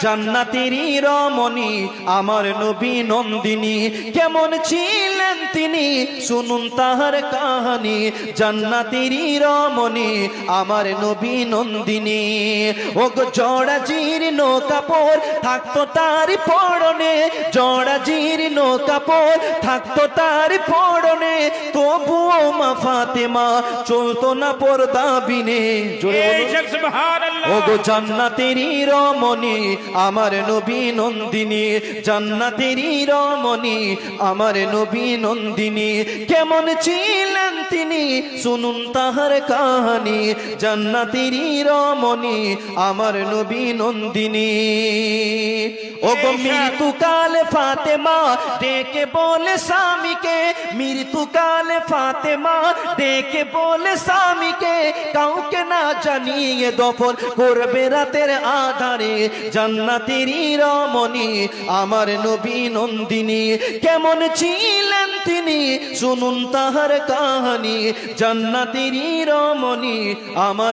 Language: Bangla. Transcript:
জান্নাতেরই রমণী আমার নবী নন্দিনী, কেমন ছিলেন তিনি শুনুন তাহার কাহানি। জান্নাতেরই রমণী আমার নবী নন্দিনী, ও গো জড়া জীর্ণ কাপড় থাকতো তার পরনে, জড়া জীর্ণ কাপড় থাকতো তার পরনে, তবুও মা ফাতেমা চলতো না পর্দা বিনে। ও গো জান্নাতেরই রমণী আমার নবী নন্দিনী, জান্নাতেরই রমণী আমার নবী নন্দিনী, কেমন ছিলেন তিনি শুনুন তাহার কাহানি। জান্নাতেরই রমণী আমার নবী নন্দিনী। ও গো মৃত্যুকাল ফাতেমা ডেকে বলে স্বামীকে, মৃত্যুকাল ফাতেমা ডেকে বলে স্বামীকে, কাউকে না জানিয়ে দফন করবে রাতের আধারে। জান্নাতেরই রমণী আমার নবী নন্দিনী, কেমন ছিলেন তিনি শুনুন তাহার কাহানি। জান্নাতেরই রমণী আমার